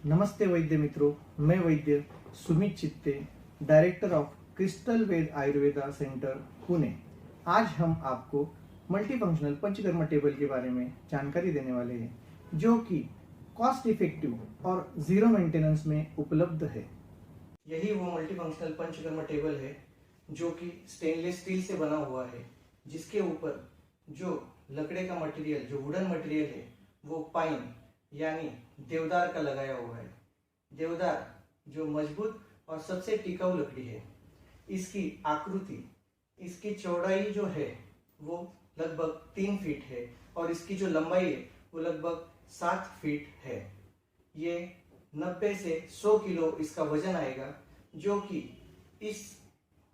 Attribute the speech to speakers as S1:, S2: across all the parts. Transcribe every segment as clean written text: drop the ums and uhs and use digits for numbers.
S1: नमस्ते वैद्य मित्रों, मैं Vaidya Sumit Chitte, director of crystal Ved Ayurveda centre Pune. आज हम आपको मल्टीफंक्शनल पंचकर्मा टेबल के बारे में जानकारी देने वाले हैं, जो कि कॉस्ट इफेक्टिव और जीरो मेंटेनेंस में उपलब्ध है। यही वो मल्टीफंक्शनल पंचकर्मा टेबल है जो कि स्टेनलेस स्टील से बना हुआ है, जिसके ऊपर जो लकड़े का मटेरियल, जो वुडन मटेरियल है, वो पाइन यानी देवदार का लगाया हुआ है। देवदार जो मजबूत और सबसे टिकाऊ लकड़ी है। इसकी आकृति, इसकी चौड़ाई जो है वो लगभग 3 फीट है और इसकी जो लंबाई है वो लगभग 7 फीट है। ये 90 से 100 किलो इसका वजन आएगा, जो कि इस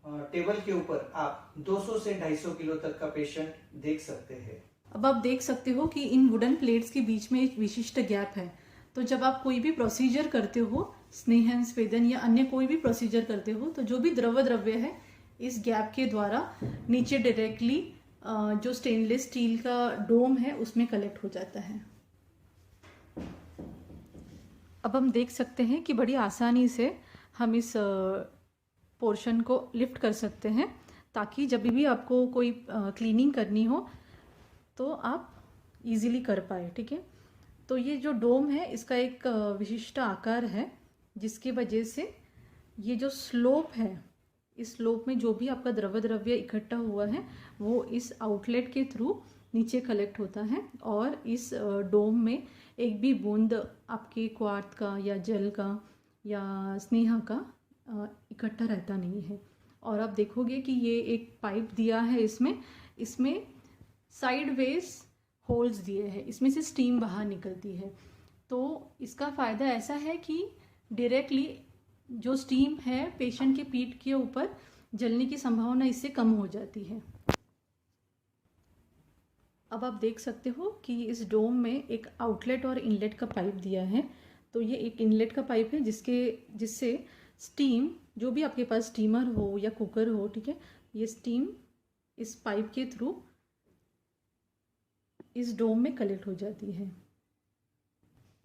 S1: टेबल के ऊपर आप 200 से 250 किलो तक का पेशेंट देख सकते हैं।
S2: अब आप देख सकते हो कि इन वुडन प्लेट्स के बीच में एक विशिष्ट गैप है। तो जब आप कोई भी प्रोसीजर करते हो, स्नेहन, स्वेदन या अन्य कोई भी प्रोसीजर करते हो, तो जो भी द्रव्य है इस गैप के द्वारा नीचे डायरेक्टली जो स्टेनलेस स्टील का डोम है उसमें कलेक्ट हो जाता है। अब हम देख सकते हैं कि बड़ी आसानी से हम इस पोर्शन को लिफ्ट कर सकते हैं, ताकि जब भी आपको कोई क्लीनिंग करनी हो तो आप इजीली कर पाए। ठीक है, तो ये जो डोम है इसका एक विशिष्ट आकार है, जिसकी वजह से ये जो स्लोप है, इस स्लोप में जो भी आपका द्रव्य इकट्ठा हुआ है वो इस आउटलेट के थ्रू नीचे कलेक्ट होता है और इस डोम में एक भी बूंद आपके क्वार्थ का या जल का या स्नेहा का इकट्ठा रहता नहीं है। और आप देखोगे कि ये एक पाइप दिया है, इसमें साइडवेज होल्स दिए हैं, इसमें से स्टीम बाहर निकलती है। तो इसका फ़ायदा ऐसा है कि डायरेक्टली जो स्टीम है पेशेंट के पीठ के ऊपर जलने की संभावना इससे कम हो जाती है। अब आप देख सकते हो कि इस डोम में एक आउटलेट और इनलेट का पाइप दिया है। तो ये एक इनलेट का पाइप है जिससे स्टीम, जो भी आपके पास स्टीमर हो या कुकर हो, ठीक है, ये स्टीम इस पाइप के थ्रू इस डोम में कलेक्ट हो जाती है।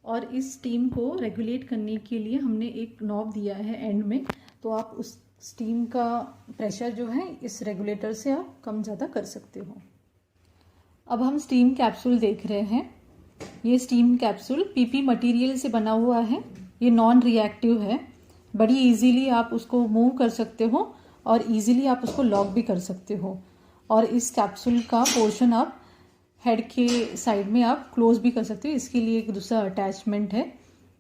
S2: और इस स्टीम को रेगुलेट करने के लिए हमने एक नॉब दिया है एंड में, तो आप उस स्टीम का प्रेशर जो है इस रेगुलेटर से आप कम ज़्यादा कर सकते हो। अब हम स्टीम कैप्सूल देख रहे हैं। ये स्टीम कैप्सूल पीपी मटेरियल से बना हुआ है। ये नॉन रिएक्टिव है। बड़ी इजीली आप उसको मूव कर सकते हो और इजीली आप उसको लॉक भी कर सकते हो। और इस कैप्सूल का पोर्शन आप हेड के साइड में आप क्लोज भी कर सकते हो। इसके लिए एक दूसरा अटैचमेंट है,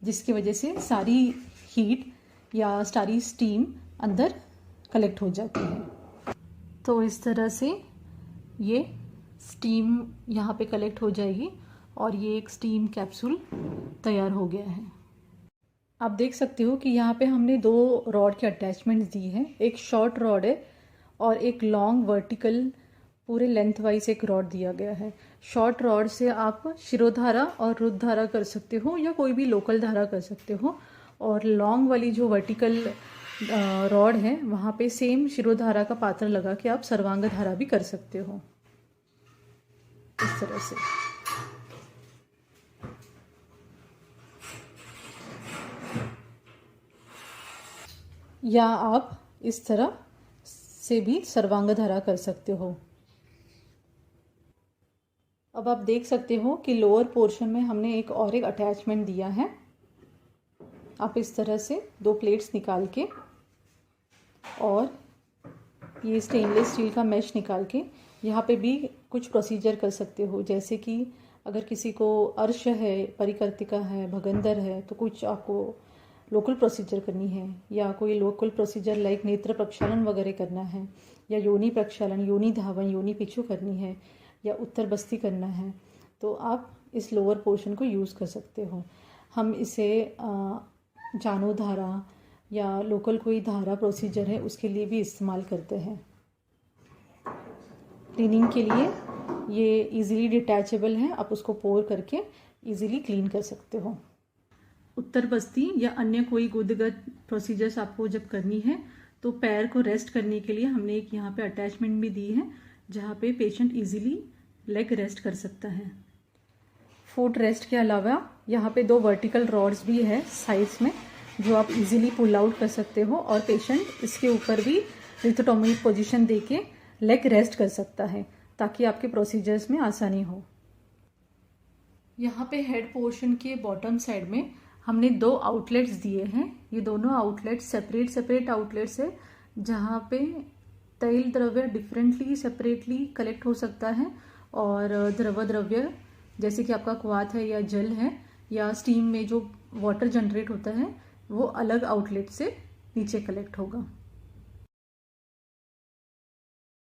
S2: जिसकी वजह से सारी हीट या सारी स्टीम अंदर कलेक्ट हो जाती है। तो इस तरह से ये स्टीम यहाँ पे कलेक्ट हो जाएगी और ये एक स्टीम कैप्सूल तैयार हो गया है। आप देख सकते हो कि यहाँ पे हमने 2 रॉड के अटैचमेंट्स दी हैं। एक शॉर्ट रॉड है और एक लॉन्ग वर्टिकल पूरे लेंथ वाइज एक रॉड दिया गया है। शॉर्ट रॉड से आप शिरोधारा और रुधिरधारा कर सकते हो या कोई भी लोकल धारा कर सकते हो, और लॉन्ग वाली जो वर्टिकल रॉड है वहाँ पे सेम शिरोधारा का पात्र लगा के आप सर्वांग धारा भी कर सकते हो, इस तरह से। या आप इस तरह से भी सर्वांग धारा कर सकते हो। अब आप देख सकते हो कि लोअर पोर्शन में हमने एक अटैचमेंट दिया है। आप इस तरह से 2 प्लेट्स निकाल के और ये स्टेनलेस स्टील का मैश निकाल के यहाँ पे भी कुछ प्रोसीजर कर सकते हो। जैसे कि अगर किसी को अर्श है, परिकर्तिका है, भगंदर है, तो कुछ आपको लोकल प्रोसीजर करनी है, या कोई लोकल प्रोसीजर लाइक नेत्र प्रक्षालन वगैरह करना है, या योनि प्रक्षालन, योनि धावन, योनि पिछू करनी है, या उत्तर बस्ती करना है, तो आप इस लोअर पोर्शन को यूज़ कर सकते हो। हम इसे जानू धारा या लोकल कोई धारा प्रोसीजर है उसके लिए भी इस्तेमाल करते हैं। क्लीनिंग के लिए ये इजीली डिटैचेबल है, आप उसको पोर करके इजीली क्लीन कर सकते हो। उत्तर बस्ती या अन्य कोई गुदगत प्रोसीजर्स आपको जब करनी है तो पैर को रेस्ट करने के लिए हमने एक यहाँ पे अटैचमेंट भी दी है, जहाँ पे पेशेंट इजीली लेग रेस्ट कर सकता है। फुट रेस्ट के अलावा यहाँ पे 2 वर्टिकल रॉड्स भी है साइड्स में, जो आप इजीली पुल आउट कर सकते हो, और पेशेंट इसके ऊपर भी लिथोटोमी पोजीशन देके लेग रेस्ट कर सकता है ताकि आपके प्रोसीजर्स में आसानी हो। यहाँ पे हेड पोर्शन के बॉटम साइड में हमने 2 आउटलेट्स दिए हैं। ये दोनों आउटलेट्स सेपरेट आउटलेट्स है, जहाँ पे तैल द्रव्य डिफरेंटली सेपरेटली कलेक्ट हो सकता है, और द्रव्य जैसे कि आपका क्वाथ है या जल है या स्टीम में जो वाटर जनरेट होता है वो अलग आउटलेट से नीचे कलेक्ट होगा।